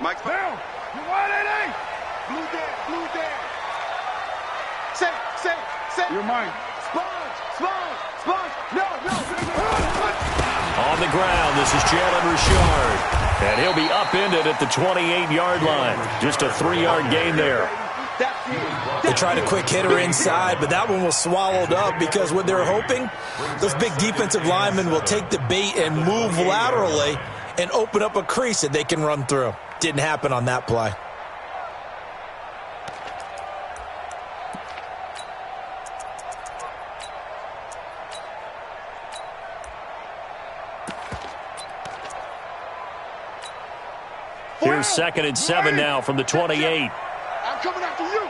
Mike's down. You want it, eh? Blue down. Say. You're mine. Sponge. No. On the ground, this is Jalen Richard. And he'll be upended at the 28-yard line. Just a 3-yard gain there. They tried a quick hitter inside, but that one was swallowed up because what they're hoping, those big defensive linemen will take the bait and move laterally and open up a crease that they can run through. Didn't happen on that play. Here's 2nd and 7 now from the 28. I'm coming after you.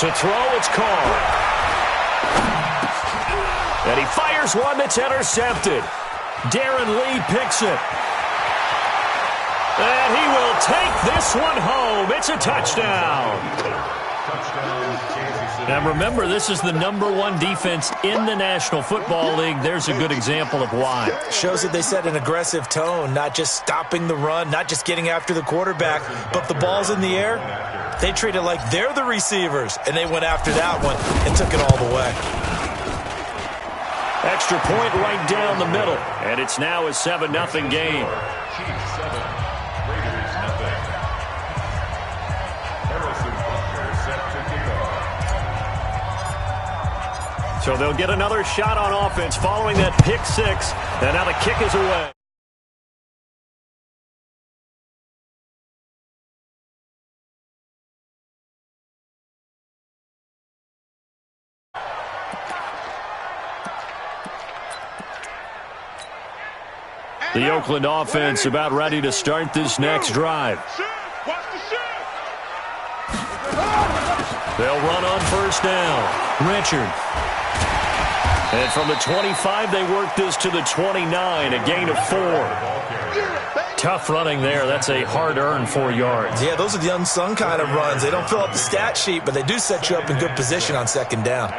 To throw, it's called. And he fires one that's intercepted. Darren Lee picks it. And he will take this one home. It's a touchdown. Now remember, this is the #1 defense in the National Football League. There's a good example of why. Shows that they set an aggressive tone, not just stopping the run, not just getting after the quarterback, but the ball's in the air. They treat it like they're the receivers, and they went after that one and took it all the way. Extra point right down the middle, and it's now a 7-0 game. So they'll get another shot on offense following that pick six, and now the kick is away. The Oakland offense about ready to start this next drive. They'll run on 1st down. Richard. And from the 25, they work this to the 29, a gain of 4. Tough running there. That's a hard-earned 4 yards. Yeah, those are the unsung kind of runs. They don't fill out the stat sheet, but they do set you up in good position on 2nd down.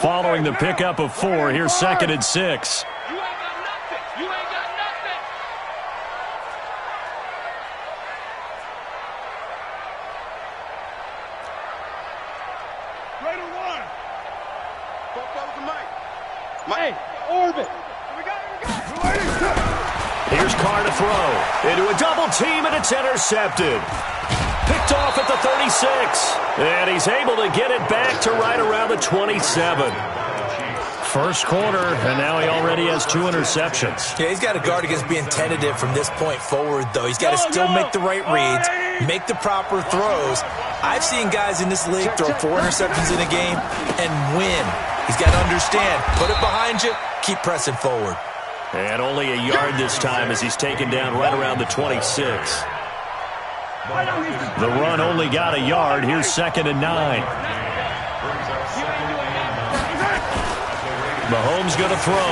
Following the pickup of 4, here's 2nd and 6. You ain't got nothing. Right on line. Go to Mike. Hey, orbit. Here we go. Here's Carr to throw. Into a double team, and it's intercepted. Picked off at the 36. And he's able to get it back to right around the 27. First quarter, and now he already has 2 interceptions. Yeah, he's got to guard against being tentative from this point forward, though. He's got to still make the right reads, make the proper throws. I've seen guys in this league throw 4 interceptions in a game and win. He's got to understand, put it behind you, keep pressing forward. And only a yard this time as he's taken down right around the 26. The run only got a yard. Here's 2nd and 9. Mahomes going to throw.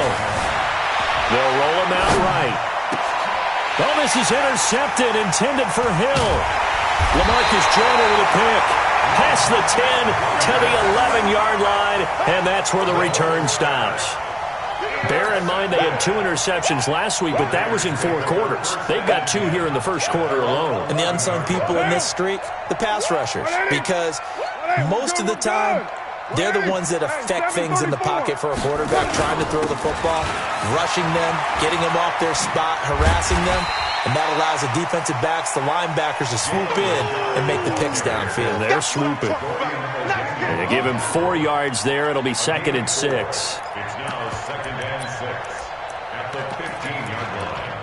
They'll roll him out right. Oh, this is intercepted, intended for Hill. LaMarcus Joyner with a pick. Past the 10 to the 11-yard line, and that's where the return stops. Bear in mind they had 2 interceptions last week, but that was in 4 quarters. They've got 2 here in the first quarter alone. And the unsung people in this streak, the pass rushers, because most of the time, they're the ones that affect things in the pocket for a quarterback, trying to throw the football, rushing them, getting them off their spot, harassing them, and that allows the defensive backs, the linebackers to swoop in and make the picks downfield. And they're swooping. And they give him 4 yards there. It'll be 2nd and 6. It's now 2nd and 6 at the 15-yard line.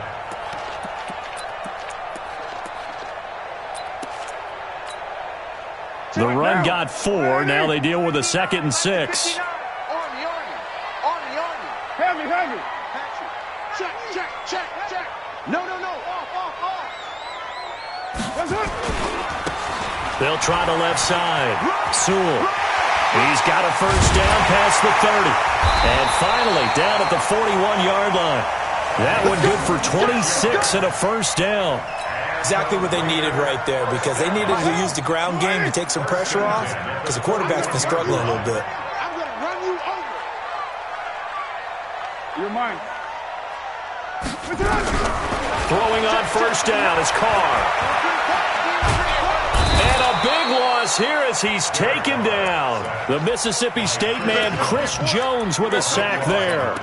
The run got 4. Now they deal with a 2nd and 6. Army. Hand me. Check. No. Off. That's it. They'll try the left side. Sewell. He's got a first down past the 30. And finally, down at the 41-yard line. That one good for 26 and a first down. Exactly what they needed right there, because they needed to use the ground game to take some pressure off, because the quarterback's been struggling a little bit. I'm going to run you over. You're mine. Throwing on first down is Carr. And a big loss here as he's taken down. The Mississippi State man, Chris Jones, with a sack there.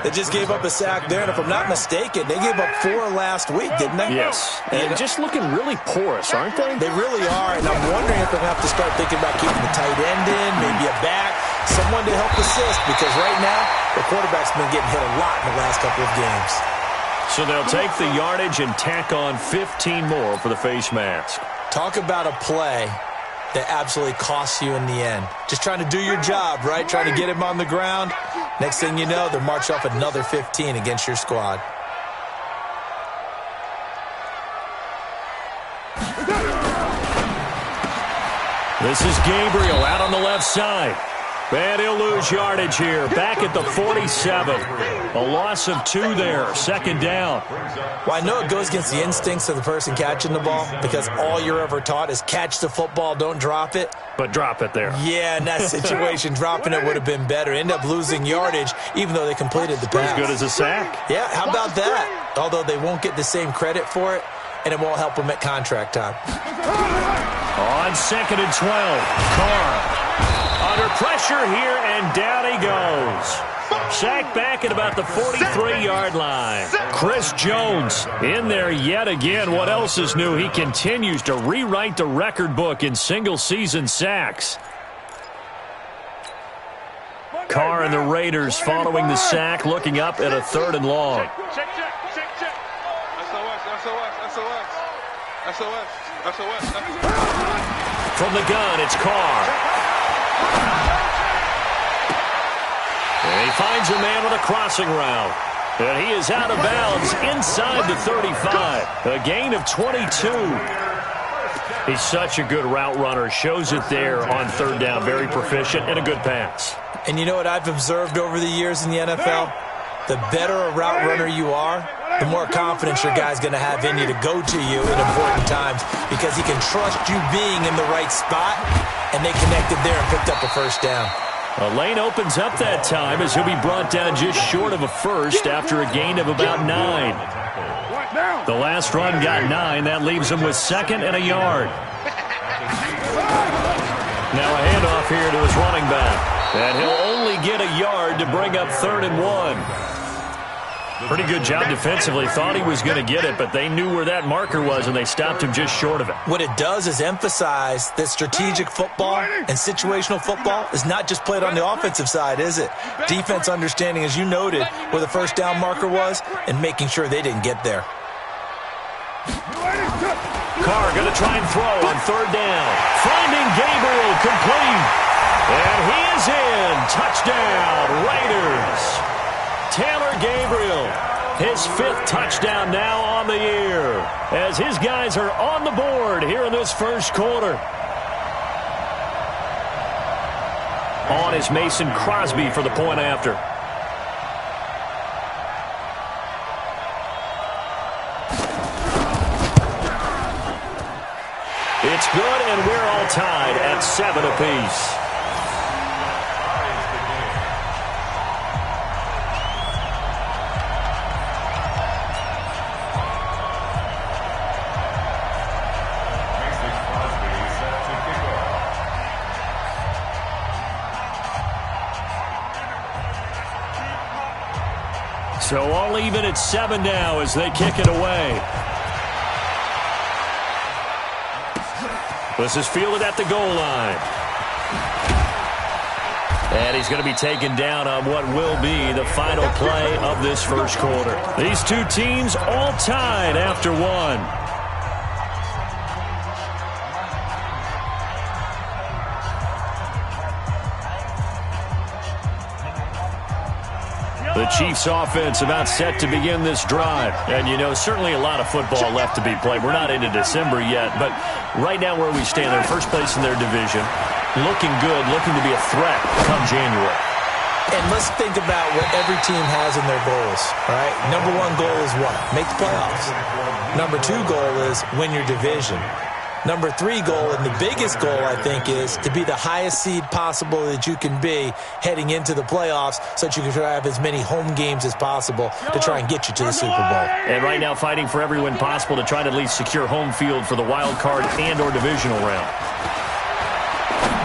They just gave up a sack there, and if I'm not mistaken, they gave up 4 last week, didn't they? Yes, and just looking really porous, aren't they? They really are, and I'm wondering if they're going to have to start thinking about keeping the tight end in, maybe a back, someone to help assist, because right now, the quarterback's been getting hit a lot in the last couple of games. So they'll take the yardage and tack on 15 more for the face mask. Talk about a play that absolutely costs you in the end. Just trying to do your job, right? Trying to get him on the ground. Next thing you know, they'll march off another 15 against your squad. This is Gabriel out on the left side. And he'll lose yardage here. Back at the 47. A loss of 2 there. Second down. Well, I know it goes against the instincts of the person catching the ball, because all you're ever taught is catch the football, don't drop it. But drop it there. Yeah, in that situation, dropping it would have been better. End up losing yardage, even though they completed the pass. As good as a sack. Yeah, how about that? Although they won't get the same credit for it, and it won't help them at contract time. On second and 12, Carr under pressure here, and down he goes. Sacked back at about the 43-yard line. Chris Jones in there yet again. What else is new? He continues to rewrite the record book in single-season sacks. Carr and the Raiders following the sack, looking up at a 3rd and long. Check. SOS. From the gun, it's Carr. And he finds a man with a crossing route. And he is out of bounds inside the 35. A gain of 22. He's such a good route runner. Shows it there on 3rd down. Very proficient and a good pass. And you know what I've observed over the years in the NFL? The better a route runner you are, the more confidence your guy's going to have in you to go to you in important times, because he can trust you being in the right spot, and they connected there and picked up a first down. A lane opens up that time as he'll be brought down just short of a first after a gain of about 9. The last run got 9. That leaves him with 2nd and a yard. Now a handoff here to his running back. And he'll only get a yard to bring up 3rd and 1. Pretty good job defensively. Thought he was going to get it, but they knew where that marker was, and they stopped him just short of it. What it does is emphasize that strategic football and situational football is not just played on the offensive side, is it? Defense understanding, as you noted, where the first down marker was and making sure they didn't get there. Carr going to try and throw on 3rd down. Finding Gabriel complete. And he is in. Touchdown, Raiders. Taylor Gabriel, his 5th touchdown now on the year, as his guys are on the board here in this first quarter. On is Mason Crosby for the point after. It's good, and we're all tied at 7 apiece. So all even at 7 now as they kick it away. This is fielded at the goal line. And he's going to be taken down on what will be the final play of this first quarter. These two teams all tied after 1. The Chiefs offense about set to begin this drive. And, you know, certainly a lot of football left to be played. We're not into December yet, but right now where we stand, they're first place in their division. looking good, looking to be a threat come January. And let's think about what every team has in their goals, all right? Number one goal is what? Make the playoffs. Number two goal is win your division. Number three goal, and the biggest goal, I think, is to be the highest seed possible that you can be heading into the playoffs so that you can try to have as many home games as possible to try and get you to the Super Bowl. And right now fighting for every win possible to try to at least secure home field for the wild card and or divisional round.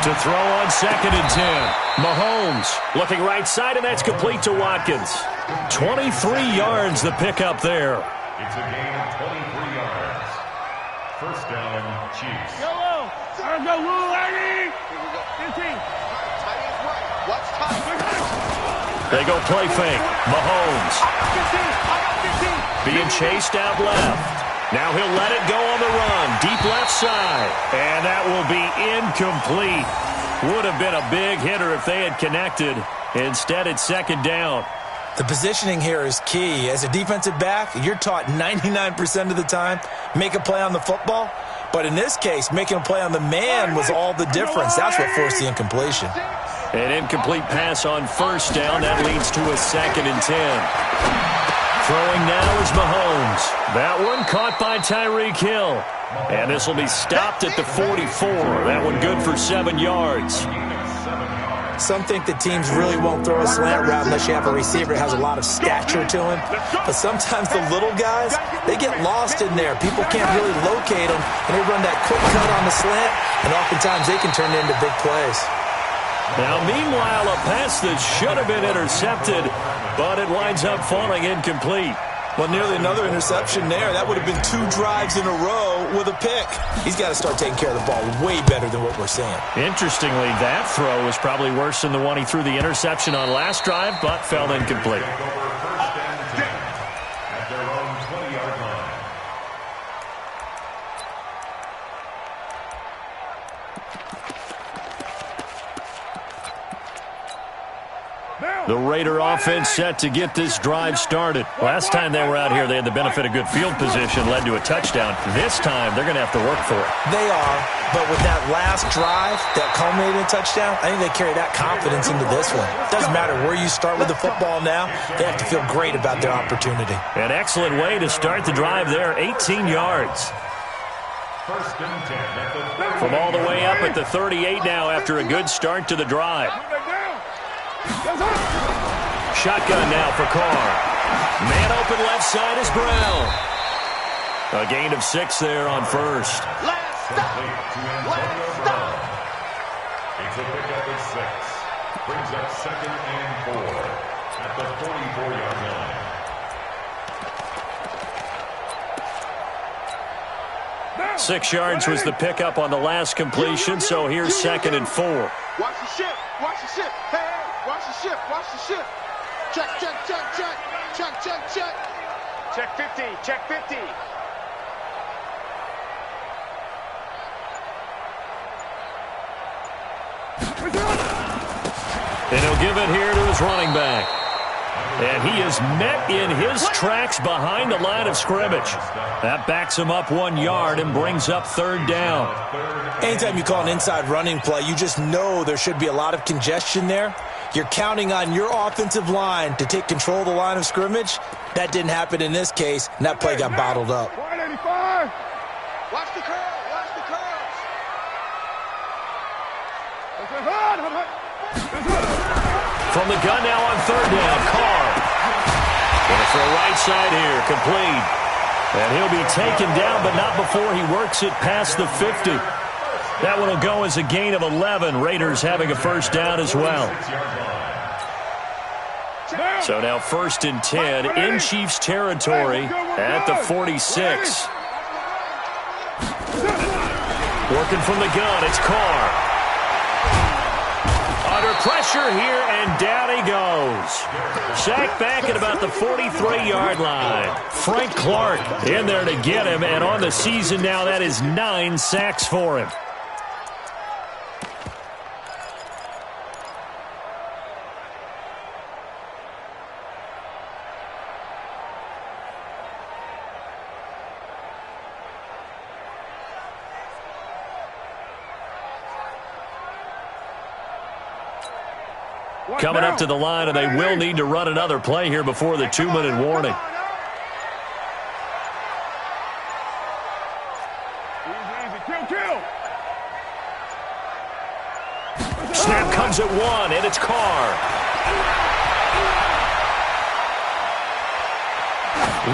To throw on 2nd and 10. Mahomes looking right side, and that's complete to Watkins. 23 yards the pickup there. It's a gain of 23 yards. First down, Chiefs. Go, Lou, 15. Watch time. They go play fake. Mahomes I got 15. being chased out left. Now he'll let it go on the run. Deep left side. And that will be incomplete. Would have been a big hitter if they had connected. Instead, it's 2nd down. The positioning here is key. As a defensive back, you're taught 99% of the time, make a play on the football. But in this case, making a play on the man was all the difference. That's what forced the incompletion. An incomplete pass on 1st down. That leads to a 2nd and 10. Throwing now is Mahomes. That one caught by Tyreek Hill. And this will be stopped at the 44. That one good for 7 yards. Some think that teams really won't throw a slant route unless you have a receiver that has a lot of stature to him. But sometimes the little guys, they get lost in there. People can't really locate them, and they run that quick cut on the slant, and oftentimes they can turn it into big plays. Now, meanwhile, a pass that should have been intercepted, but it winds up falling incomplete. Well, nearly another interception there. That would have been 2 drives in a row with a pick. He's got to start taking care of the ball way better than what we're seeing. Interestingly, that throw was probably worse than the one he threw the interception on last drive, but fell incomplete. First and 10 at their own 20-yard line. The Raider offense set to get this drive started. Last time they were out here, they had the benefit of good field position, led to a touchdown. This time, they're going to have to work for it. They are, but with that last drive that culminated in a touchdown, I think they carry that confidence into this one. Doesn't matter where you start with the football now, they have to feel great about their opportunity. An excellent way to start the drive there, 18 yards. First and 10 at the From all the way up at the 38 now after a good start to the drive. Shotgun now for Carr. Man open left side is Brown. A gain of 6 there on 1st. Last stop. Last stop. It's a pickup of 6. Brings up 2nd and 4 at the 44-yard line. 6 yards was the pickup on the last completion, so here's 2nd and 4. Watch the ship. Watch the ship. Hey, watch the ship. Watch the ship. Check, check, check, check. Check, check, check. Check 50. Check 50. And he'll give it here to his running back. And he is met in his tracks behind the line of scrimmage. That backs him up 1 yard and brings up 3rd down. Anytime you call an inside running play, you just know there should be a lot of congestion there. You're counting on your offensive line to take control of the line of scrimmage. That didn't happen in this case, and that play got bottled up. 185. Watch the curve. Watch the curves. From the gun now on 3rd down, Carr. Going for a right side here, complete. And he'll be taken down, but not before he works it past the 50. That one will go as a gain of 11. Raiders having a 1st down as well. So now 1st and 10 in Chiefs territory at the 46. Working from the gun, it's Carr. Under pressure here, and down he goes. Sacked back at about the 43-yard line. Frank Clark in there to get him, and on the season now, that is 9 sacks for him. coming up to the line, and they will need to run another play here before the 2-minute warning. Snap comes at 1, and it's Carr.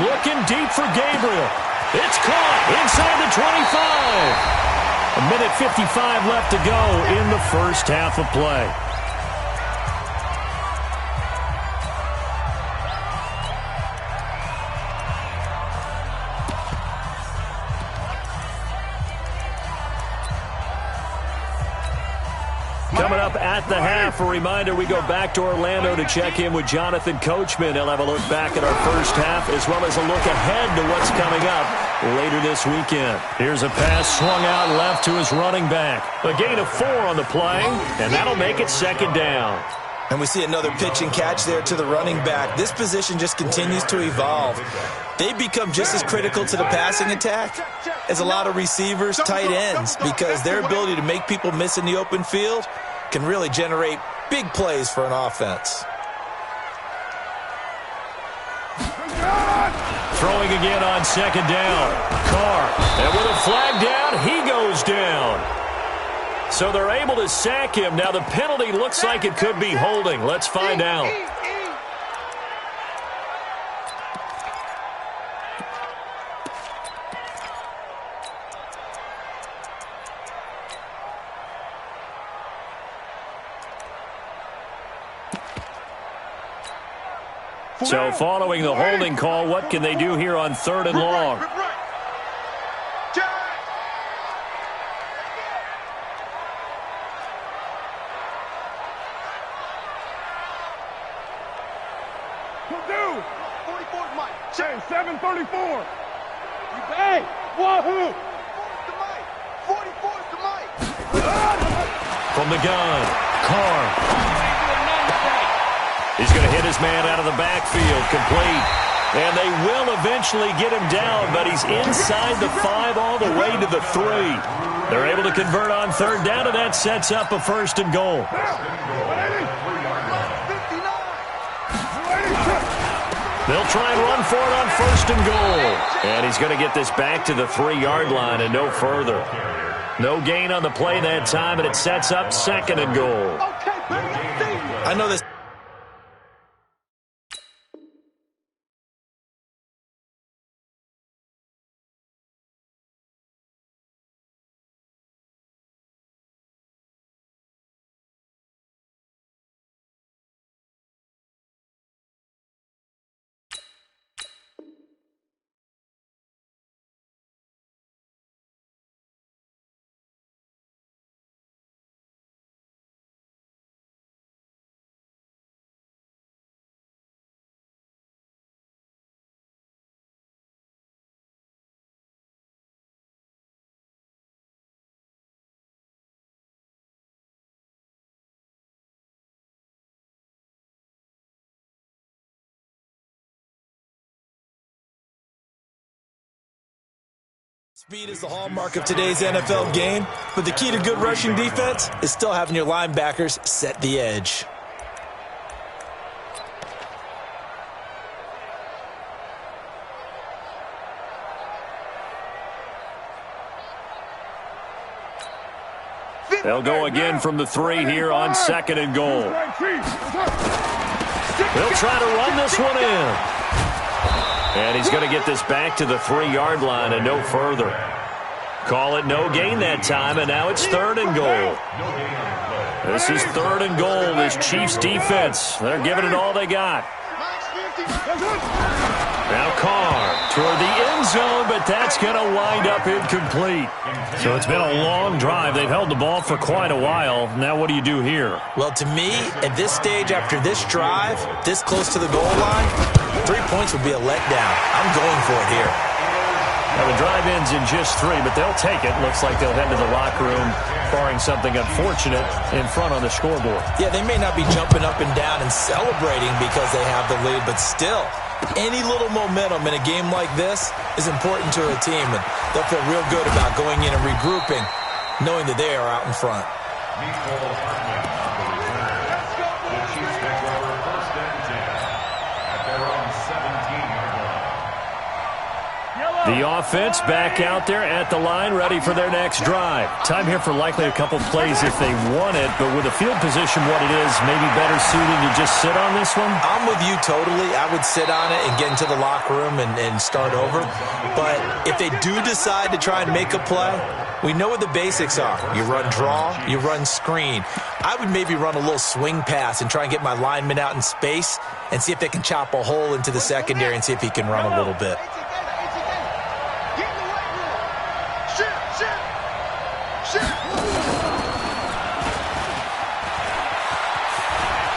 Looking deep for Gabriel. It's caught inside the 25. 1:55 left to go in the first half of play. Coming up at the half, a reminder, we go back to Orlando to check in with Jonathan Coachman. He'll have a look back at our first half as well as a look ahead to what's coming up later this weekend. Here's a pass swung out left to his running back. A gain of 4 on the play, and that'll make it 2nd down. And we see another pitch and catch there to the running back. This position just continues to evolve. They become just as critical to the passing attack as a lot of receivers, tight ends, because their ability to make people miss in the open field can really generate big plays for an offense. Throwing again on 2nd down. Carr, and with a flag down, he goes down. So they're able to sack him. Now the penalty looks like it could be holding. Let's find out. So following the holding call, what can they do here on 3rd and long? Dude, 44 Mike. 734. Hey, wahoo! 44's the Mike. From the gun, Carr. He's going to hit his man out of the backfield, complete. And they will eventually get him down, but he's inside the 5 all the way to the 3. They're able to convert on 3rd down, and that sets up a 1st and goal. They'll try and run for it on 1st and goal. And he's going to get this back to the 3-yard line and no further. No gain on the play that time, and it sets up 2nd and goal. I know this. Speed is the hallmark of today's NFL game, but the key to good rushing defense is still having your linebackers set the edge. They'll go again from the 3 here on 2nd and goal. They'll try to run this one in. And he's going to get this back to the 3-yard line and no further. Call it no gain that time, and now it's 3rd and goal. This is 3rd and goal. This Chiefs defense, they're giving it all they got. Now Carr toward the end zone, but that's going to wind up incomplete. So it's been a long drive. They've held the ball for quite a while. Now what do you do here? Well, to me, at this stage after this drive, this close to the goal line, 3 points would be a letdown. I'm going for it here. Now the drive ends in just 3, but they'll take it. Looks like they'll head to the locker room, barring something unfortunate in front on the scoreboard. Yeah, they may not be jumping up and down and celebrating because they have the lead, but still, any little momentum in a game like this is important to a team, and they'll feel real good about going in and regrouping, knowing that they are out in front. The offense back out there at the line, ready for their next drive. Time here for likely a couple plays if they want it, but with the field position what it is, maybe better suited to just sit on this one? I'm with you totally. I would sit on it and get into the locker room and start over. But if they do decide to try and make a play, we know what the basics are. You run draw, you run screen. I would maybe run a little swing pass and try and get my lineman out in space and see if they can chop a hole into the secondary and see if he can run a little bit.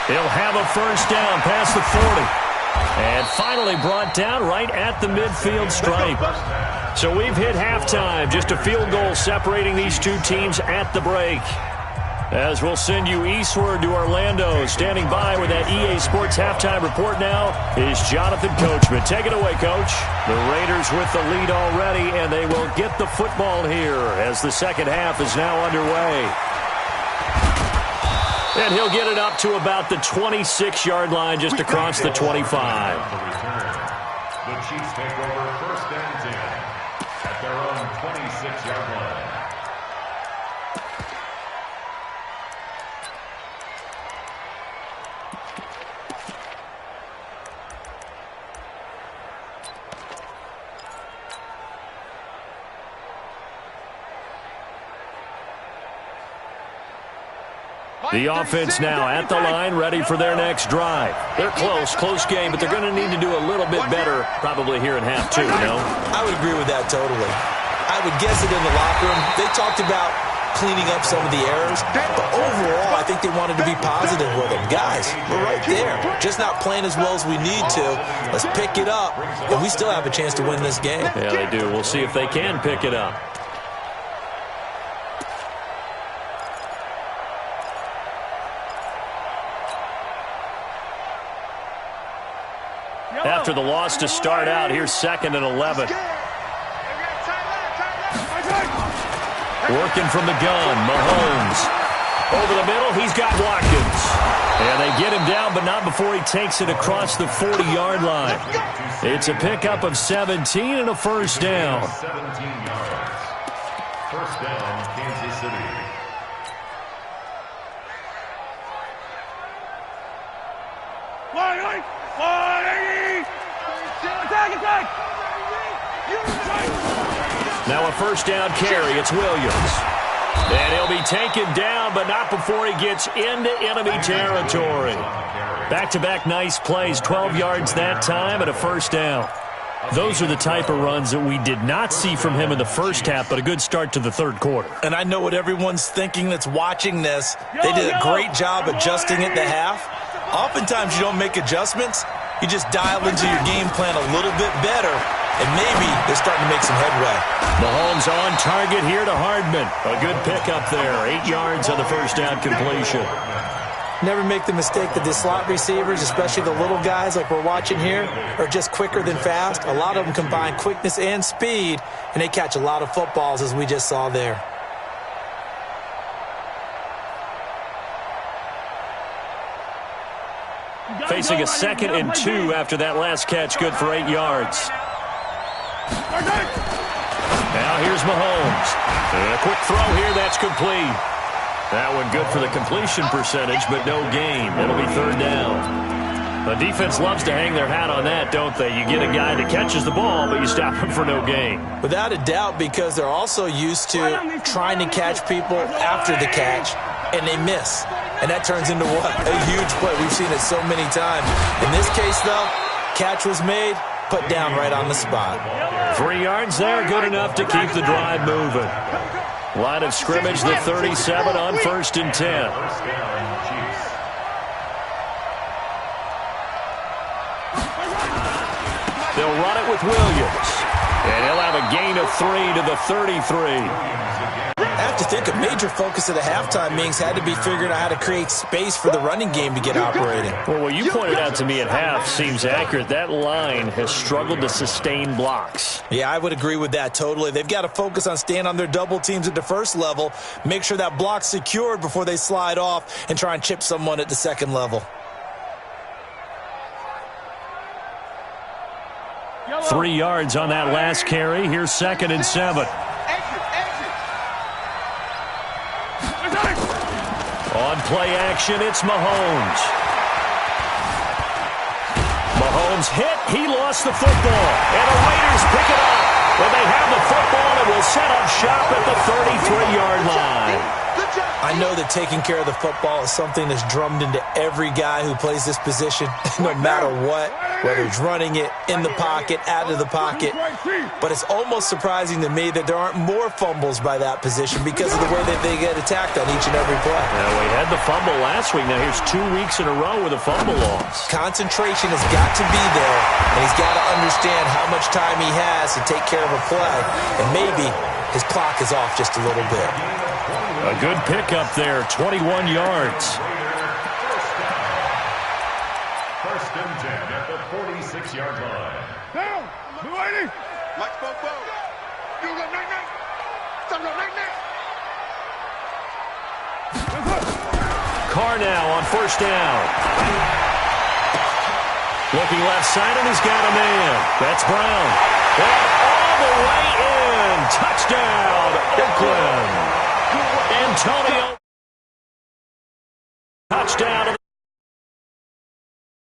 He'll have a first down past the 40. And finally brought down right at the midfield stripe. So we've hit halftime. Just a field goal separating these two teams at the break. As we'll send you eastward to Orlando. Standing by with that EA Sports halftime report now is Jonathan Coachman. Take it away, Coach. The Raiders with the lead already, and they will get the football here as the second half is now underway. And he'll get it up to about the 26-yard line just across the 25. The Chiefs take over first and 10 at their own 26-yard line. The offense now at the line, ready for their next drive. They're close game, but they're going to need to do a little bit better probably here in half two, no? I would agree with that totally. I would guess it in the locker room. They talked about cleaning up some of the errors, but overall, I think they wanted to be positive with them. Guys, we're right there. Just not playing as well as we need to. Let's pick it up, and we still have a chance to win this game. Yeah, they do. We'll see if they can pick it up. After the loss to start out, here's 2nd and 11. Working from the gun, Mahomes. Over the middle, he's got Watkins. And they get him down, but not before he takes it across the 40-yard line. It's a pickup of 17 and a first down. 17 yards. First down, Kansas City. Now a first down carry. It's Williams. And he'll be taken down, but not before he gets into enemy territory. Back-to-back nice plays. 12 yards that time and a first down. Those are the type of runs that we did not see from him in the first half, but a good start to the third quarter. And I know what everyone's thinking that's watching this. They did a great job adjusting at the half. Oftentimes you don't make adjustments. You just dial into your game plan a little bit better, and maybe they're starting to make some headway. Mahomes on target here to Hardman. A good pickup there. 8 yards on the first down completion. Never make the mistake that the slot receivers, especially the little guys like we're watching here, are just quicker than fast. A lot of them combine quickness and speed, and they catch a lot of footballs, as we just saw there. Facing a 2nd and 2 after that last catch, good for 8 yards. Now here's Mahomes. And a quick throw here, that's complete. That one good for the completion percentage, but no gain. It'll be third down. The defense loves to hang their hat on that, don't they? You get a guy that catches the ball, but you stop him for no gain. Without a doubt, because they're also used to trying to catch people after the catch, and they miss. And that turns into what? A huge play. We've seen it so many times. In this case, though, catch was made, put down right on the spot. 3 yards there, good enough to keep the drive moving. Line of scrimmage, the 37 on 1st and 10. They'll run it with Williams. And he'll have a gain of 3 to the 33. I have to think a major focus of the halftime meetings had to be figuring out how to create space for the running game to get operating. Well, what you pointed out to me at half seems accurate. That line has struggled to sustain blocks. Yeah, I would agree with that totally. They've got to focus on staying on their double teams at the first level, make sure that block's secured before they slide off and try and chip someone at the second level. 3 yards on that last carry. Here's 2nd and 7. On play action, it's Mahomes. Mahomes hit. He lost the football. And the Raiders pick it up. When they have the football, it will set up shop at the 33-yard line. I know that taking care of the football is something that's drummed into every guy who plays this position, no matter what, whether it's running it, in the pocket, out of the pocket. But it's almost surprising to me that there aren't more fumbles by that position because of the way that they get attacked on each and every play. Now, we had the fumble last week. Now, here's 2 weeks in a row with a fumble loss. Concentration has got to be there, and he's got to understand how much time he has to take care of a play. And maybe his clock is off just a little bit. A good pickup there, 21 yards. First and 10 at the 46-yard line. Down! Blue 80! Mike Bobo! You go night-night! Some go night-night! Carr now on 1st down. Looking left side, and he's got a man. That's Brown. And all the way in. Touchdown, Oakland. Antonio. Touchdown to